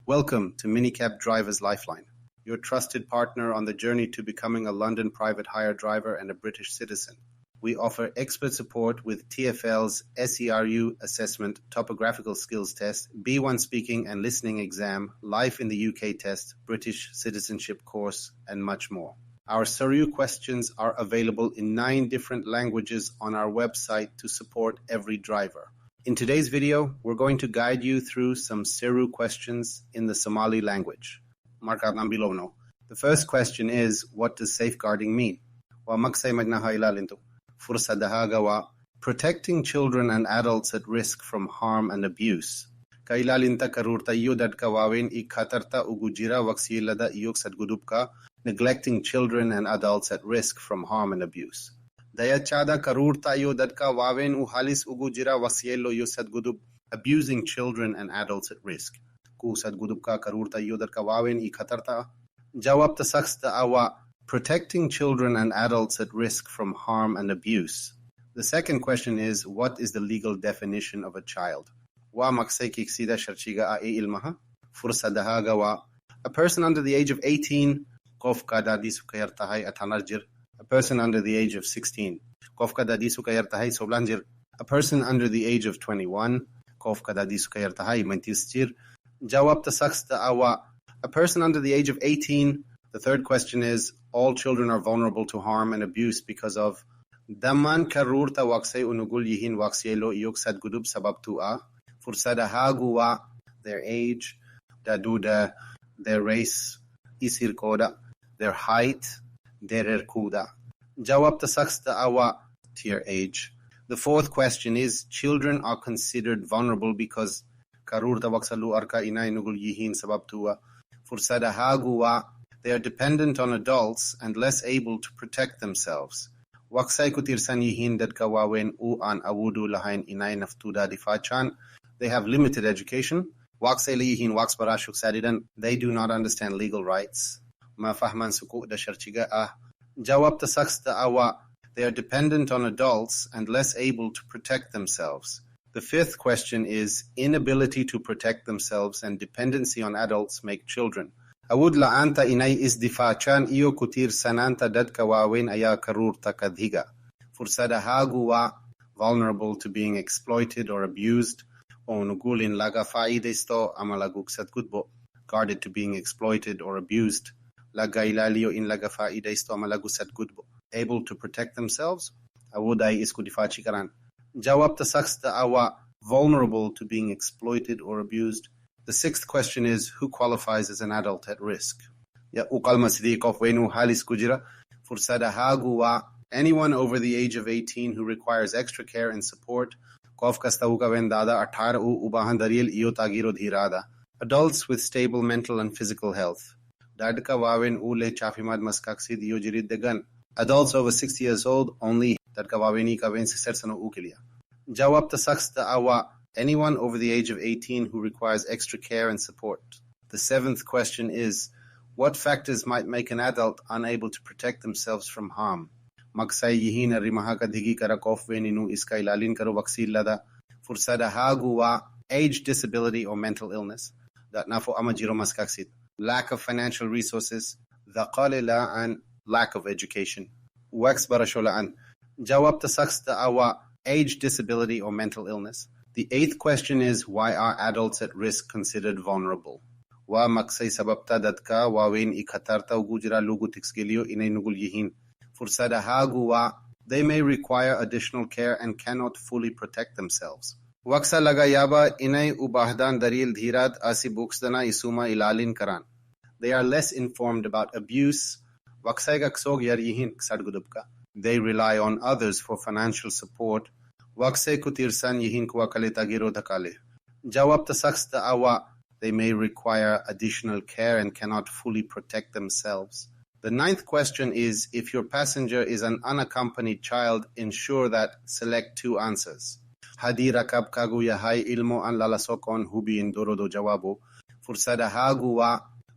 Welcome to Minicab Driver's Lifeline, your trusted partner on the journey to becoming a London private hire driver and a British citizen. We offer expert support with TfL's SERU Assessment, Topographical Skills Test, B1 Speaking and Listening Exam, Life in the UK Test, British Citizenship course, and much more. Our SERU questions are available in 9 different languages on our website to support every driver. In today's video, we're going to guide you through some SERU questions in the Somali language. The first question is, what does safeguarding mean? Protecting children and adults at risk from harm and abuse. Neglecting children and adults at risk from harm and abuse. Abusing children and adults at risk. Protecting children and adults at risk from harm and abuse. The second question is, what is the legal definition of a child? A person under the age of 18, a person under the age of 16, a person under the age of 21, a person under the age of 18. The third question is, all children are vulnerable to harm and abuse because of their age, their race, their height, their age. The fourth question is, children are considered vulnerable because they are dependent on adults and less able to protect themselves. They have limited education. They do not understand legal rights. They are dependent on adults and less able to protect themselves. The fifth question is, inability to protect themselves and dependency on adults make children. Vulnerable to being exploited or abused. Guarded to being exploited or abused. Able to protect themselves. Vulnerable to being exploited or abused. The sixth question is, who qualifies as an adult at risk? Anyone over the age of 18 who requires extra care and support. Adults with stable mental and physical health. Adults over 60 years old only. Anyone over the age of 18 who requires extra care and support. The seventh question is, what factors might make an adult unable to protect themselves from harm? Age, disability, or mental illness. Lack of financial resources. Lack of education. Age, disability, or mental illness. The eighth question is, why are adults at risk considered vulnerable? They may require additional care and cannot fully protect themselves. They are less informed about abuse. They rely on others for financial support. They may require additional care and cannot fully protect themselves. The ninth question is, if your passenger is an unaccompanied child, ensure that select 2 answers.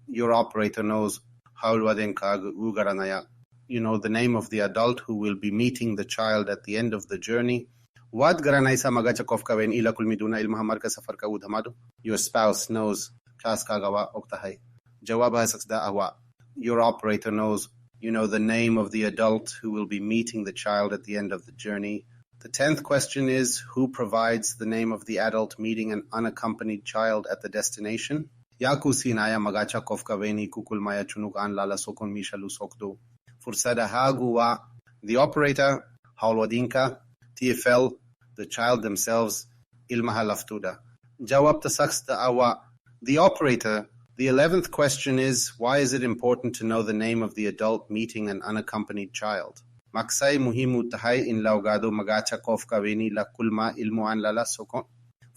Your operator knows you know the name of the adult who will be meeting the child at the end of the journey. Your spouse knows class kagawa oktahay. Jawab hasaqda awa. Your operator knows, you know the name of the adult who will be meeting the child at the end of the journey. The 10th question is, who provides the name of the adult meeting an unaccompanied child at the destination? Yaku sinaya magacha kofka veni kukulmaya chunuk an lala sokon mishalu sokdo. Fursada haguwa. The operator, Hawlwadinka, TfL, the child themselves, ilmaha laftuda. Jawab tasaqsta awa. The operator. The 11th question is, why is it important to know the name of the adult meeting an unaccompanied child? Maksay muhimu tahay in laugado magacha kofka veni la kulma ilmuan lala sokon.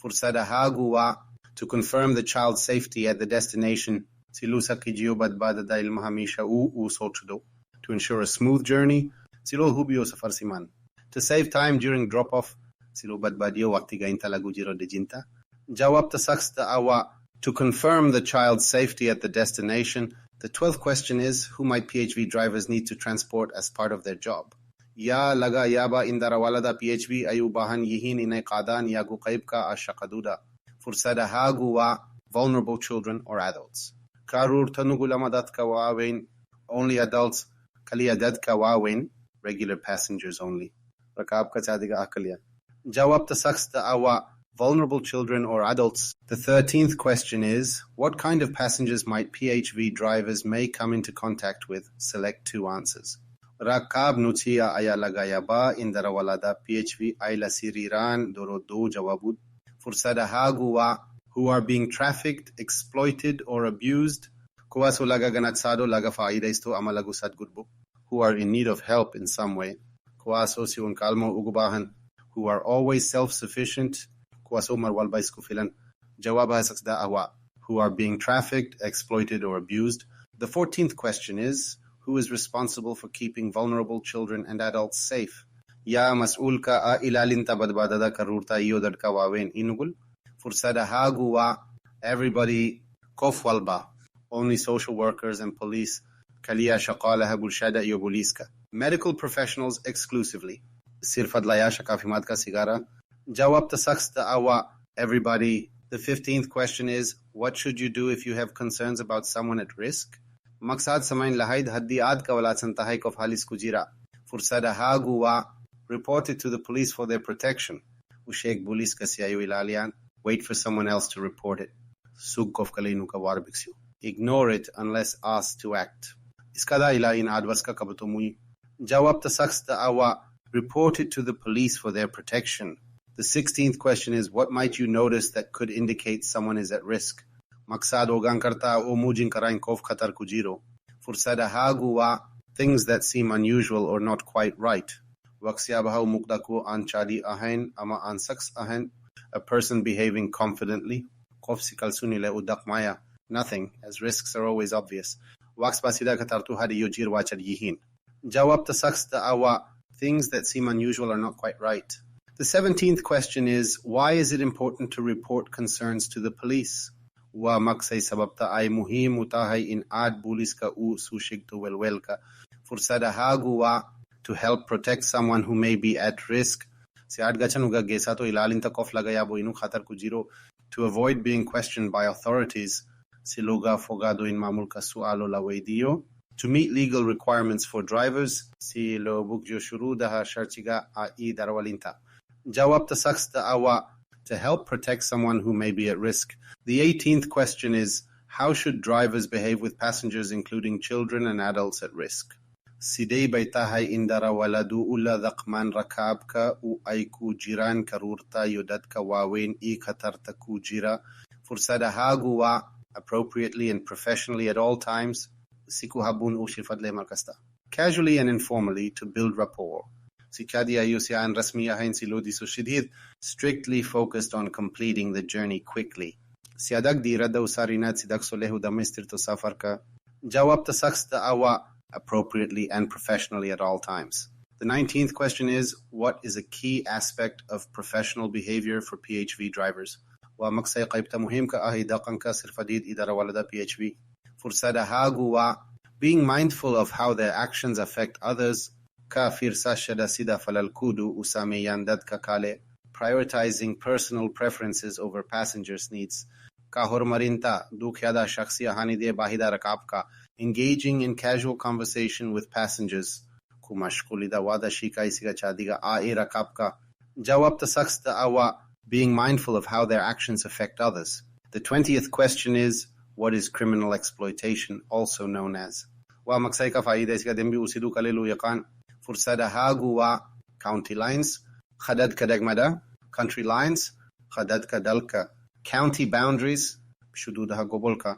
Fursada haguwa. To confirm the child's safety at the destination, silusa kijiyo badbadada ilmaha misha u sochudo. To ensure a smooth journey, silo hubio safar siman. To save time during drop-off, silo badbadio wakti gainta lagu jiro dejinta. Jawab tasaqsta awa. To confirm the child's safety at the destination, the 12th question is, who might PHV drivers need to transport as part of their job? Ya laga yaba indara walada PHV ayubahan yihin inay qadan yagu qaibka ashaqaduda. Fursada haguwa. Vulnerable children or adults. Karur tanugulamadat kawawen. Only adults. Kaliyadad kawawen. Regular passengers only. Rakab ka chadiga akaliya. Jawab tasaqsta awa. Vulnerable children or adults. The 13th question is, what kind of passengers might PHV drivers may come into contact with? Select 2 answers. Rakab nutia ayalagayaba indarawalada PHV ayla siriran dorodo jawabud. Fursada haguwa. Who are being trafficked, exploited or abused. Kuwaso laga ganatsado laga faida isto amalagu sadgurbu. Who are in need of help in some way. Kuwaso si un kalmo ugubahan. Who are always self-sufficient. Jawab hasaqda awa. Who are being trafficked, exploited or abused. The 14th question is, who is responsible for keeping vulnerable children and adults safe? Ya mas'ul ka a ilalinta badbadada karurta iyodad kawawen inugul. Fursada haguwa. Everybody kofwalba. Only social workers and police. Kaliya shaqalaha bulshada iyo buliska. Medical professionals exclusively. Sirfad laya shakafimat ka sigara. Jawab tasaqsta awa. Everybody. The 15th question is, what should you do if you have concerns about someone at risk? Maksad samain lahaid haddiad ka wala santahay kof halis kujira. Fursada haguwa. Report it to the police for their protection. Ushek bulis ka siyayu ilalian. Wait for someone else to report it. Sug kof kalinu ka warbiksyu. Ignore it unless asked to act. Iskada ila in adwas ka kabutumui. Jawab tasaqsta awa. Report it to the police for their protection. The 16th question is, what might you notice that could indicate someone is at risk? Maksad ogan karta o mujin karain kof khatar kujiro. Fursada haguwa. Things that seem unusual or not quite right. Waksyabaha mukdaku an chadi ahain ama an saks ahain. A person behaving confidently. Kof sikalsunile udak maya. Nothing, as risks are always obvious. Waks basida katartu hadi yojir wachad yihin. Jawab tasaqsta awa. Things that seem unusual are not quite right. The 17th question is, why is it important to report concerns to the police? Wa maksay sababta ay muhim utahay in ad buliska u sushigtu welwelka. Fursada haguwa. To help protect someone who may be at risk. Si ad gachanuga gesato ilalinta kof lagayabo inu khatar kujiro. To avoid being questioned by authorities. Si luga fogado in mamulka sualo lawediyo. To meet legal requirements for drivers. Si lo bukjo shurudaha sharchiga ai darwalinta. Jawab tasaqsta awa. To help protect someone who may be at risk. The 18th question is, how should drivers behave with passengers including children and adults at risk? Sidei baitahay indara waladu ulla dhaqman rakabka u aiku jiran karurta yodadka wawen I khatarta ku jira. Fursada haguwa. Appropriately and professionally at all times. Siku habun u shifadle markasta. Casually and informally to build rapport. Strictly focused on completing the journey quickly. Jawab tasaqsta awa. Appropriately and professionally at all times. The 19th question is, what is a key aspect of professional behavior for PHV drivers? Wa maksay qaybta muhim ka ahi daqan ka sirfadid idara walada PHV. Fursada haguwa. Being mindful of how their actions affect others. Ka firsa shada sida falal kudu usame yandad ka kale. Prioritizing personal preferences over passengers' needs. ka horumarinta dukyada shakhsiya hanide bahida rakab ka. Engaging in casual conversation with passengers. Ku mashghulida wada shika isiga chadiga ai rakab ka. Jawab tasaksta awa, being mindful of how their actions affect others. The 20th question is, what is criminal exploitation, also known as? Wa maksay ka faida isiga dembi usidu kalelu yaqan. Fursada haguwa, county lines. Khadad ka dagmada, country lines. Khadad ka dalka, county boundaries. Shududaha gobolka.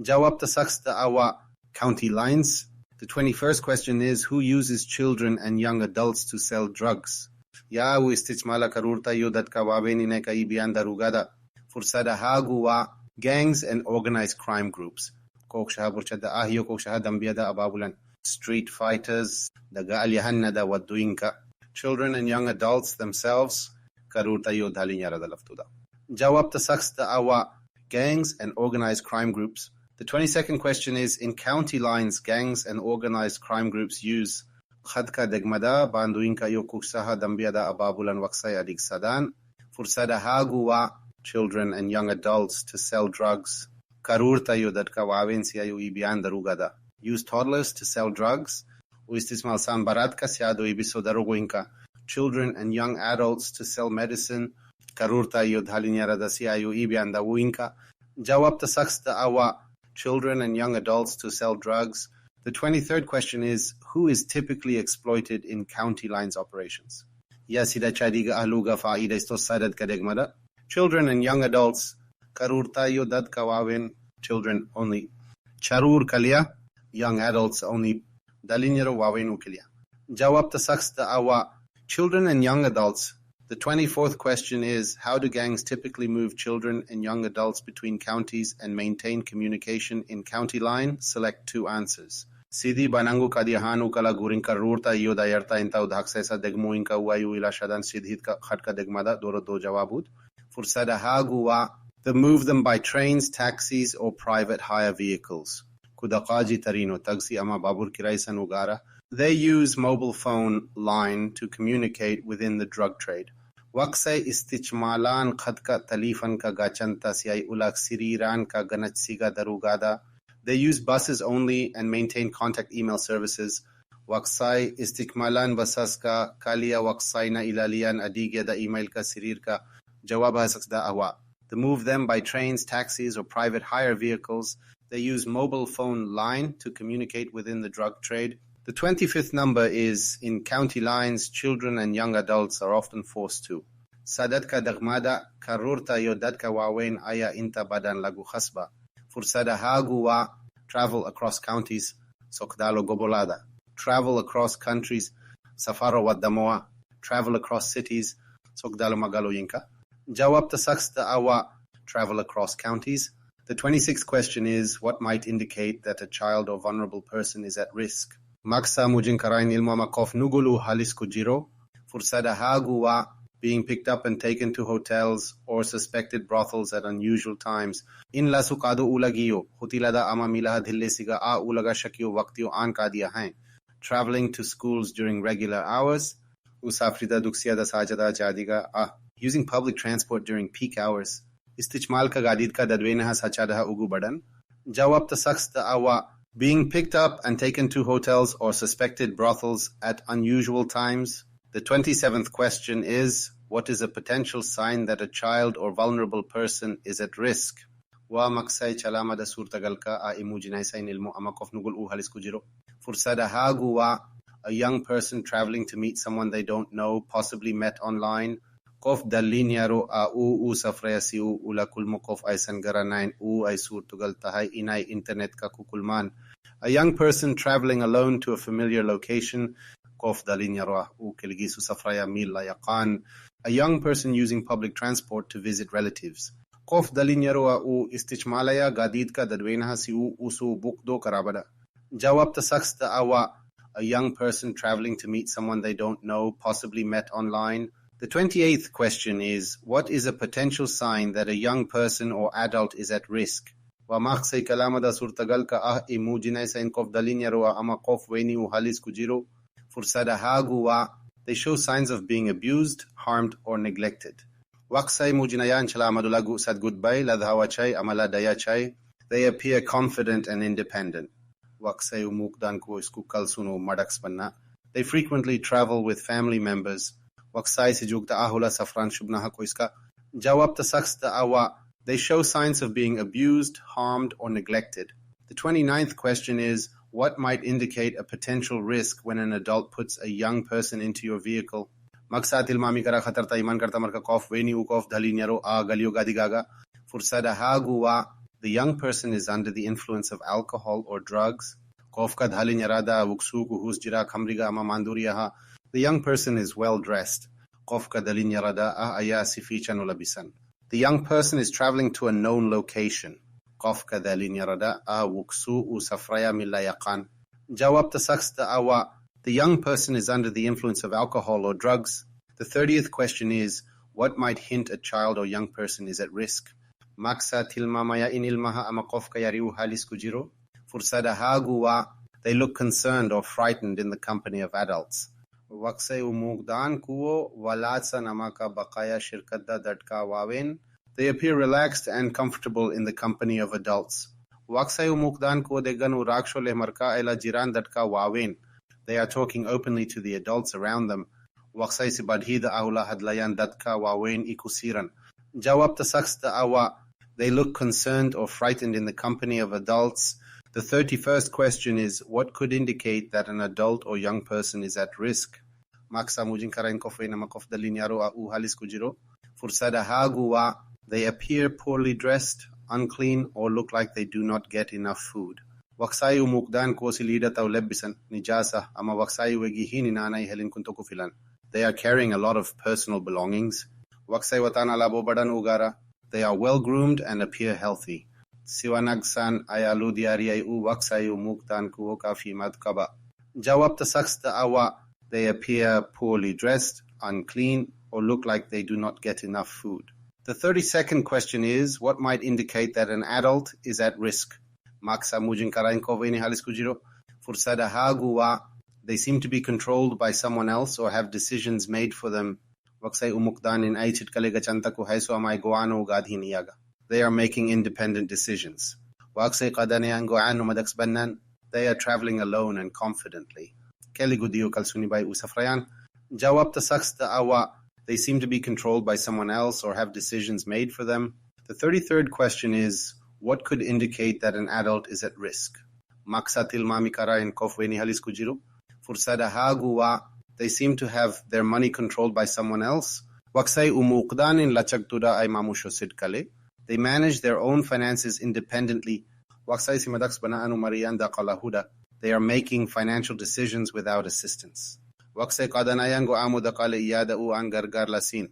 Jawab tasaksta awa, county lines. The 21st question is, who uses children and young adults to sell drugs? Ya istismala karurta yudat ka wabeni ka ibian darugada. Fursada haguwa, gangs and organized crime groups. Kokshaha burchada ahyo kokshaha dambiyada ababulan. Street fighters, daga alyahanada waduinka. Children and young adults themselves, karurta yudhalin yarada laftuda. Jawab tasaksta awa, gangs and organized crime groups. The 22nd question is, in county lines, gangs and organized crime groups use khadka degmada banduinka yo kuksaha dambiada ababulan waksay adig sadan fursada haguwa, children and young adults to sell drugs. Karurta yo dadka wawensia yo ibian darugada. Use toddlers to sell drugs. Uistismal san baratka siado ibiso darugoinka. Children and young adults to sell medicine. Karurta yo dhalinyarada siayo ibian dawuinka. Jawab tasaksta awa, children and young adults to sell drugs. The 23rd question is, who is typically exploited in county lines operations? Yasida chadiga ahluga faida isto sadad kadegmada. Children and young adults. Karurta yo dad kawawin. Children only. Charur kalia. Young adults only. Dalinyaro wawin ukilia. Jawab tasaksta awa, children and young adults. The 24th question is, how do gangs typically move children and young adults between counties and maintain communication in county line? Select two answers. Sidi banangu kadihanu kala gurinka rurta iyo dayarta inta udhaksesa degmuinka uayu ila shadan sidhitka khatka degmada doro do jawabud. Fursada haguwa, they move them by trains, taxis or private hire vehicles. Kudaqaji tarino tagsi ama babur kiraisan ugara. They use mobile phone line to communicate within the drug trade. Waksay istichmalan khadka talifan ka gachanta siyay ulak siriran ka ganatsiga darugada. They use buses only and maintain contact email services. Waksay istikmalan basas ka kalia waksay na ilalian adigya da email ka sirir ka jawab hasaks da awa. They move them by trains, taxis or private hire vehicles. They use mobile phone line to communicate within the drug trade. The 25th number is, in county lines, children and young adults are often forced to. Sadadka dagmada karurta yodadka wawen aya inta badan lagu khasba. Fursada haguwa, travel across counties, sokdalo gobolada. Travel across countries, safaro wadamoa. Travel across cities, sokdalo magalo yinka. Jawab tasaksta awa, travel across counties. The 26th question is, what might indicate that a child or vulnerable person is at risk? Maksa mujin karain ilmu makof nugulu halis kujiro. Fursada haguwa, being picked up and taken to hotels or suspected brothels at unusual times. In la sukado ulagiyo, hutilada ama milaha dhillesiga a ulaga shakyo waktiyo an kadiya hain. Traveling to schools during regular hours. Usafrida duksiyada sajada jadiga using public transport during peak hours. Istichmal ka gadid ka dadwenaha sachadaha ugu badan. Jawab tasaksta awa, being picked up and taken to hotels or suspected brothels at unusual times. The 27th question is, what is a potential sign that a child or vulnerable person is at risk? Wa maksay chalamada surtagalka a imujinaysain ilmu amakof nugul uhalis kujiro. Fursada haguwa, a young person traveling to meet someone they don't know, possibly met online. Kof dalinyaro a u safraya si u ula kulmo kof aisan garanain u ay surtugal tahay inay internet ka kukulman. A young person traveling alone to a familiar location. Kof dalinyaro u kiligisu safraya mila yaqan. A young person using public transport to visit relatives. Kof dalinyaro u istichmalaya gadid ka dadwenaha si u usu bukdo karabada. Jawab tasaksta awa, a young person traveling to meet someone they don't know, possibly met online. The 28th question is, what is a potential sign that a young person or adult is at risk? Wa maqsay kalamada surtagal ka imujinay sa inkof dalinyaro ama kof weni u halis kujiro. Fursada haguwa, they show signs of being abused, harmed or neglected. Waksay mujinayan chala amadulagu sad goodbye ladhawachay amala dayachay. They appear confident and independent. Waksay umukdan ko isku kalsuno madakspanna. They frequently travel with family members. Waksay sijugta ahula safran shubnaha ko iska. Jawab ta saksta awa. They show signs of being abused, harmed, or neglected. The 29th question is, what might indicate a potential risk when an adult puts a young person into your vehicle? Maksat ilmami kara khatar ta iman karta marka kof weni ukof dhalinyaro a galio gadigaga. Fursada haguwa. The young person is under the influence of alcohol or drugs. Kof ka dhalinyarada wuksuku hus jira khamriga ama manduriyaha. The young person is well dressed. Kof ka dhalinyarada aya sificha no labisan. The young person is traveling to a known location. Kof ka dhalinyarada wuksu usafraya milayakan. Jawab ta saksta awa. The young person is under the influence of alcohol or drugs. The 30th question is, what might hint a child or young person is at risk? Maksa tilmamaya inilmaha ama kof ka yariu halis kujiro. Fursada haguwa. They look concerned or frightened in the company of adults. Waksay umugdan kuo walatsa namaka bakaya shirkadda datka wawen. They appear relaxed and comfortable in the company of adults. Waksay umugdan kuo degan uraksho lemarka ela jiran datka wawen. They are talking openly to the adults around them. Waksay sibadhida ahula hadlayan datka wawen ikusiran. Jawab ta saksta awa. They look concerned or frightened in the company of adults. The 31st question is, what could indicate that an adult or young person is at risk? Maksa mujin karain kofwe na makof dalinyaro au halis kujiro. Fursada haguwa. They appear poorly dressed, unclean, or look like they do not get enough food. Waksay umukdan ko silida taw lebbisan nijasa ama waksay wegihin nanay helin kunto kufilan. They are carrying a lot of personal belongings. Waksay watan alabo badan ugara. They are well groomed and appear healthy. Siwanagsan ayalu diariyay u waksay umukdan ko kafi madkaba. Jawab ta saksta awa. They appear poorly dressed, unclean, or look like they do not get enough food. The 32nd question is, what might indicate that an adult is at risk? Maksa mujin karain koveni halis kujiro. Fursada haguwa. They seem to be controlled by someone else or have decisions made for them. Waksay umukdan in aichit kalega chantaku haiso amay goano gadhiniyaga. They are making independent decisions. Waksay qadaneyan goano madaksbannan. They are traveling alone and confidently. Keli gudiyo kalsuni bay usafrayan. Jawab ta saksta awa. They seem to be controlled by someone else or have decisions made for them. The 33rd question is, what could indicate that an adult is at risk? Maksatil mamikara in kofweni halis kujiro. Fursada haguwa. They seem to have their money controlled by someone else. Waksay umukdan in lachagtuda ay mamusho sidkale. They manage their own finances independently. Waksay simadaks banaanu marian da qalahuda. They are making financial decisions without assistance. Waksay qadanayan go amu da qala iyada u an gargar lasin.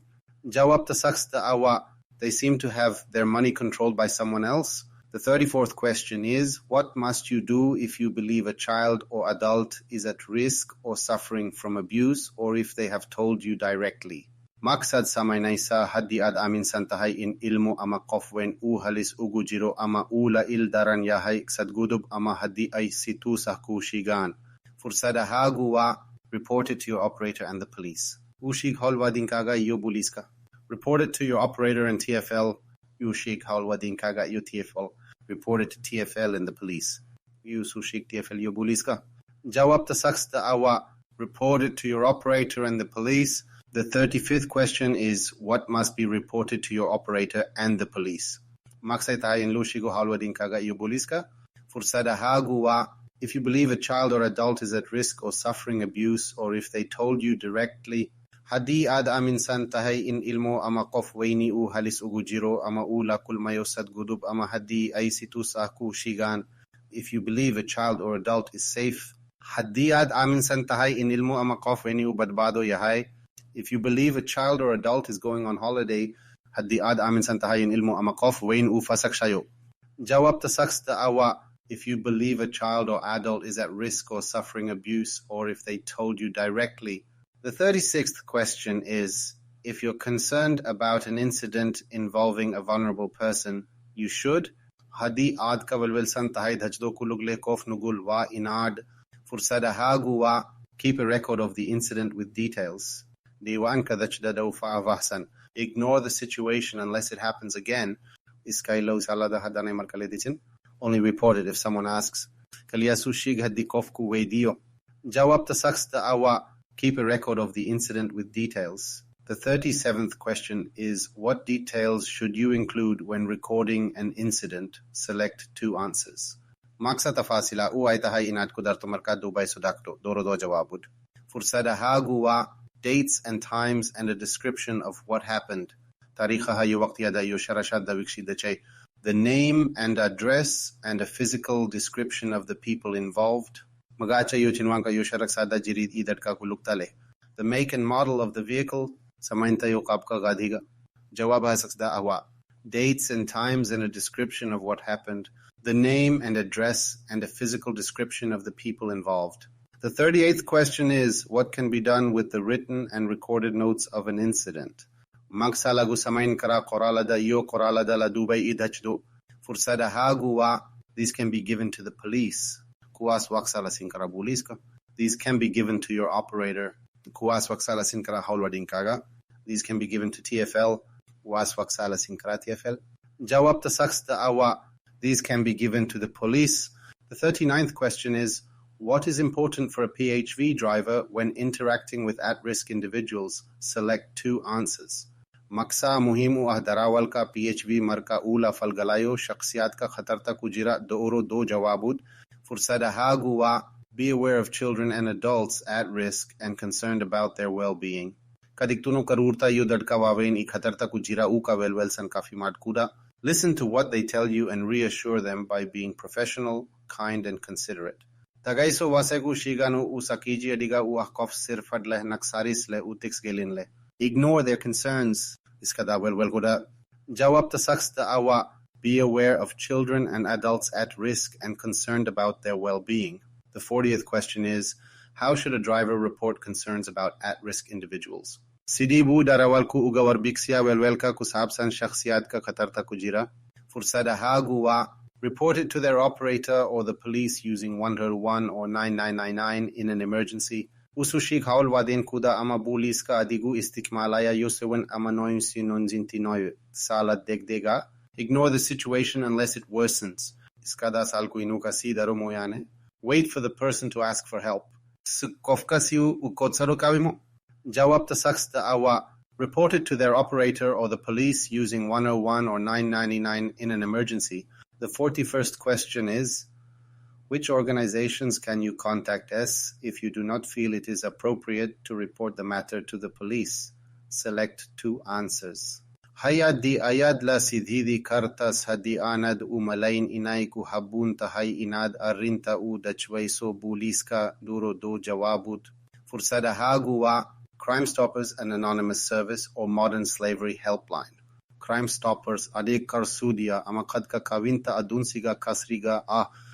Jawab ta saksta awa. They seem to have their money controlled by someone else. The 34th question is, what must you do if you believe a child or adult is at risk or suffering from abuse, or if they have told you directly? Maksad samay naisa haddi ad amin santahay in ilmo ama qofwen u halis ugujiro ama ula ildaran yahay sadgudub ama haddi ay situ sahku shigan. Fursada haguwa. Report it to your operator and the police. Ushig holwadin kaga iyo buliska. Report it to your operator and TfL. Ushig holwadin kaga iyo TfL. Report it to TfL and the police. Ushig TfL iyo buliska. Jawab ta saksta awa. Report it to your operator and the police. The 35th question is, what must be reported to your operator and the police? Maksay tahayin lushigo holwadin kaga iyo buliska. Fursada haguwa. If you believe a child or adult is at risk or suffering abuse, or if they told you directly, hadi ad amin san tahay in ilmo ama qof wayni u halis ugujiro ama ula kulmayo sad gudub ama hadi ay situ saku shigan. If you believe a child or adult is safe, hadi ad amin san tahay in ilmo ama qof wayni u badbado yahay. If you believe a child or adult is going on holiday, hadi ad amin san tahay in ilmo ama qof wayn u fasak shayo. Jawab ta saksta awa. If you believe a child or adult is at risk or suffering abuse, or if they told you directly. The 36th question is, if you're concerned about an incident involving a vulnerable person, you should. Hadi ad kavalwil san tahay dhajdo kulugle kof nugul wa inad. Fursada haguwa. Keep a record of the incident with details. Ignore the situation unless it happens again. Only report it if someone asks. Keep a record of the incident with details. The 37th question is, what details should you include when recording an incident? Select 2 answers. Maksa tafasila tahay inad ko darto markado bay sudakto doro do jawabud. Fursada haguwa, dates and times and a description of what happened. Tarikha hayo waqtiyada yo sharashad da wikshidachay. The name and address and a physical description of the people involved. Magacha yo chinwanka yo sharaksada jirid idad ka kuluktale. The make and model of the vehicle. Samainta yo qabka gadiga. Jawab hasaksda awa. Dates and times and a description of what happened. The name and address and a physical description of the people involved. The 38th question is, what can be done with the written and recorded notes of an incident? Magsalagu samain kara qoralada yo qoralada la dubay idachdo. Fursada haguwa. These can be given to the police. Kuwas waksala sinkara buliska. These can be given to your operator. Kuwas waksala sinkara haulwadin kaga. These can be given to TfL. Was waksala sinkara TfL. Jawab tasaksta awa. These can be given to the police. The 39th question is, what is important for a PHV driver when interacting with at-risk individuals? Select 2 answers. Maksa muhimu ahdarawal ka PHV marka ula falgalayo shakhsiyat ka khatar ta kujira do jawabud. Fursada haguwa. Be aware of children and adults at risk and concerned about their well-being. Kadiktuno karurta yu dadka wawein I khatar ta kujira u ka welwelsan kafi madkuda. Listen to what they tell you and reassure them by being professional, kind, and considerate. Tagaiso wasegu shiganu usakiji adiga uahkof sirfadle naksarisle utixgelinle. Ignore their concerns. Iskada welwelguda. Jawab tasaksta awa. Be aware of children and adults at risk and concerned about their well-being. The 40th question is, how should a driver report concerns about at-risk individuals? Sidibu darawal ku ugawar biksia welwelka kusabsan shakhsiyat ka khatar ta kujira. Fursada haguwa. Report it to their operator or the police using 101 or 9999 in an emergency. Usushik haul wadin kuda ama buliska adigu istikmalaya yosewen ama noyun sinonzintinoy sala degdega. Ignore the situation unless it worsens. Iskada salku inuka si daro moyane. Wait for the person to ask for help. Kofkasiu ukotsaro kawimo. Jawab tasaksta awa. Report it to their operator or the police using 101 or 999 in an emergency. The 41st question is, which organizations can you contact us if you do not feel it is appropriate to report the matter to the police? Select 2 answers. Hayad di ayad la sidhidi kartas hadi anad umalain inay ku habun tahay inad arinta u dachwaiso buliska duro do jawabut. Fursada haguwa. Crime Stoppers, an anonymous service, or modern slavery helpline. Crime Stoppers, Ade Karsudia, Amakadka Kavinta Adunsiga Kasriga,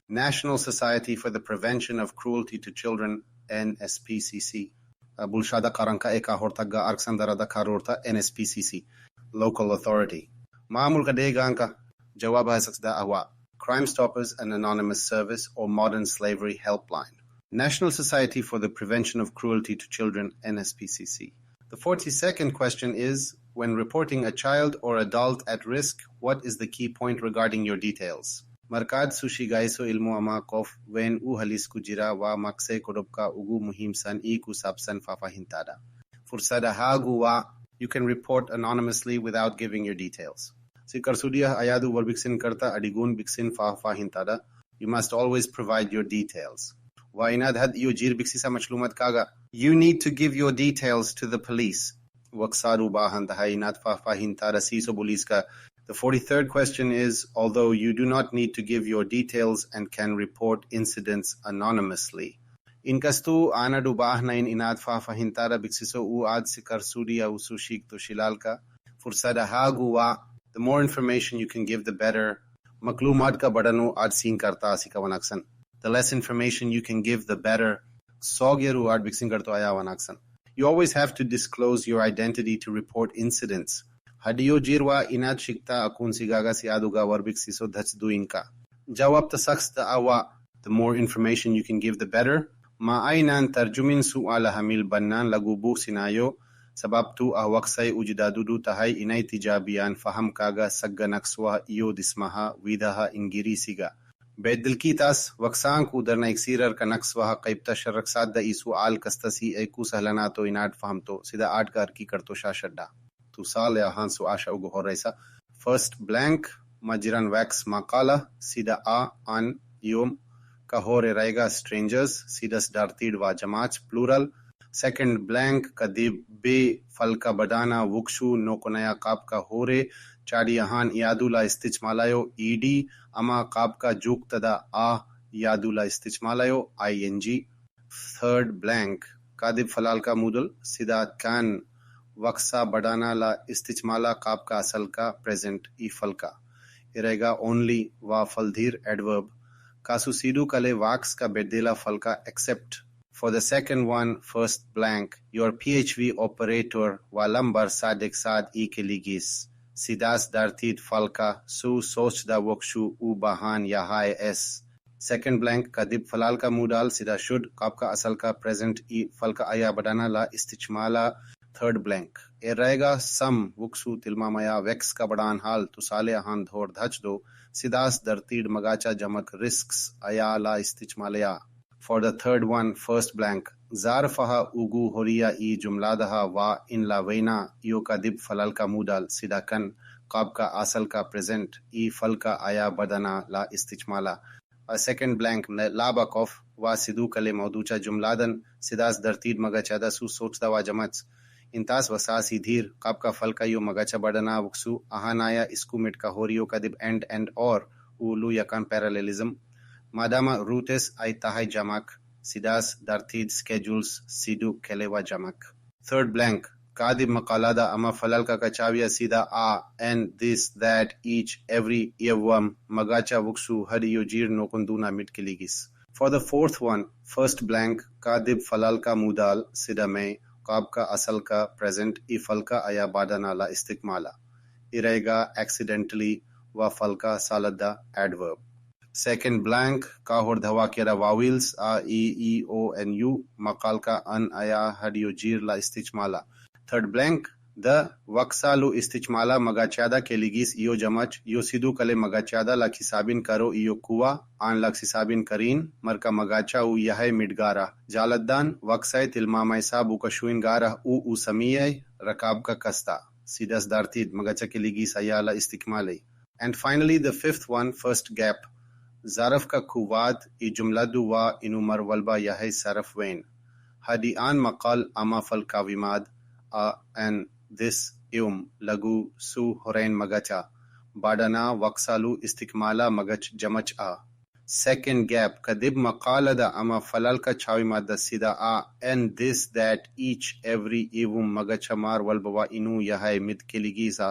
National Society for the Prevention of Cruelty to Children, NSPCC. Bulshada Karanka Eka Hortaga Arksandarada Karorta, NSPCC. Local Authority. Maamul Kadeganka, Jawab Hasaksda Awa. Crime Stoppers, an anonymous service, or modern slavery helpline. National Society for the Prevention of Cruelty to Children, NSPCC. The 42nd question is, when reporting a child or adult at risk, what is the key point regarding your details? Markad sushi gaiso ilmu amakof wen uhalis kujira wa makse kodopka ugu muhimsan iku sabsan fafahintada. Fursada haguwa. You can report anonymously without giving your details. Si karsudia ayadu warbiksin karta adigun biksin fafahintada. You must always provide your details. You need to give your details to the police. The 43rd question is, although you do not need to give your details and can report incidents anonymously. Inkastu anadu bahnain inad fahintara bixiso u ad sikar sudia usushik to shilalka. Fursada haguwa. The more information you can give, the better. Maklumad ka badanu ad sin karta asikawanaksan. The less information you can give, the better. You always have to disclose your identity to report incidents. Jawab tasaksta awa. The more information you can give, the better. Ma'ainan tarjumin su'ala hamil bannan lagu sinayo. sababtu waqsay ujdadudu tahay inay tijaabiyan fahamkaaga sagga naqswa iyo dhismaha wiidaha ingiriisiga. beeddelkiitaas waqsaanku darna iksiirarka naqswaha qaybta sharraksaadda iyo su'aal kasta si ay ku sahlanaato inaad fahamto sida aad ka arki karto shaashadda. tusaale ahaan su'aasha ugu horeysa first blank ma jiran wax maqala sida an yom ka hore रहेगा strangers sidas dartid wa jamaat plural. second blank kadib be fal ka badana wukshu nokonaya qaab ka hore chadi ahan yadula isticmaalayo ed ama qaab ka jugtada yadula isticmaalayo ing. third blank kadib falal ka mudal sida kan waqsa badana la isticmaala qaab ka asal ka present e fal ka रहेगा only wa faldhir adverb Kasusidu kale wax ka bedela falka except. For the second one, first blank, your PHV operator walambar Sadiq Sad keligis. Sidas dartid falka su sochda wokshu u bahan yahai s. Second blank kadib falal ka mudal sida should kapka asal ka present e falka aya badana la istichmala. Third blank. रहेगा some wuxu tilmamaya vex ka badan hal tusale ahan dhor dhachdo sidas dartid magacha jamak risks aya la istichmalaya. For the third one, first blank. zarfaha ugu horiya e jumladaha wa in la veina yo kadib falal ka mudal sida kan qab ka asal ka present e fal ka aya badana la istichmala. A second blank labakov wa sidu kale mawducha jumladan sidas dartid magacha da su sochda wa jamats. इंतास वसासी धीर काप का फल का यो मगाचा बडना वक्सु आहानाया इसकू मिट का होरियो का दिब and और उलू यकान parallelism मादामा रूटेस आई ताहाई जमाक सिदास दार्थीद schedules सिडू केलेवा जमाक. थर्ड ब्लैंक कादिब मकालादा अमा फलल का कचाविया सीधा and this that each every एवम मगाचा वक्सु हर यो जीर नोकुंदूना मिट केलिगिस. For the fourth one first blank कादिब फलल का मुदाल सिदा में काब का असल का प्रेजेंट ई फल का आया बादना ला इस्तिकमाला इरेगा एक्सीडेंटली व फल का सालदा एडवर्ब. सेकंड ब्लैंक का हुर्धवा केरा vowels E O N you मकाल का अन आया हडियो जीर ला इस्तिकमाला. थर्ड ब्लैंक द वक्सालु इस्तिकमाला मगाचादा केलिगिस इयो जमच यो सिदु कले मगाचादा ला खिसाबिन करो इयो कुवा आन ला खिसाबिन करीन मरका मगाचा उ यहे मिडगारा जालद्दान वक्साय तिलमामाय साबु कशुइन गारा उ समीय रकाब का कस्ता सिदस दार्तिद मगाचा केलिगिस आयाला इस्तिकमाले. And finally the fifth one first gap ज़रफ का कुवात ई जुमला दुवा इनु मरवलबा यहे सरफ वेन हदी आन मकाल अमा फल का विमाद and this yum lagu su horain magacha badana waqsalu istikmala magach jamach a. Second gap kadib maqala da ama falal ka chawi madda sida and this that each every evum magacha mar walbawa inu yahai mid keligisa.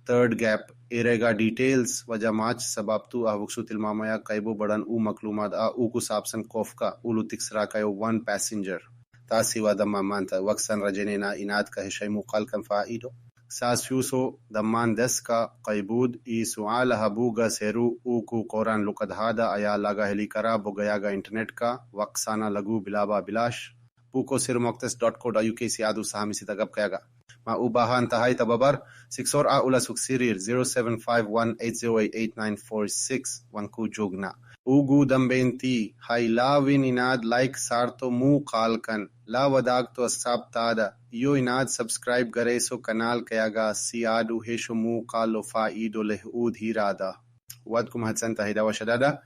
Third gap irega details wajamach sababtu avuksu tilmamaya kaibu badan u maklumat u kusabsan kofka ulu tiksra kayo one passenger تاسي ودمان وكسن رجنينا إناد كهشي مقال كم فائدو ساس فيوسو دمان دسكا قيبود إي سعالها بوغا سيرو اوكو قران لقد هذا آيا لغا هليكرا بوغياغا انترنت کا وقسانا لغو بلابا بلاش بوكو serumocktest.co.uk سيادو سامي سيتاقب كياغا ما اوباها انتهاي تبابر 6 أولا سكسيرير 0751808846 وانكو جوغنا اوگو دمبینتی هاي لاوين إناد لايك سارتو مو قالكن لا وداق تو اصاب تادا يو إناد سبسكرايب گريسو کنال كياغا سيادو هشو مو قالو فائدو لهود هيرادا ودكم هدسن تهيدا وشدادا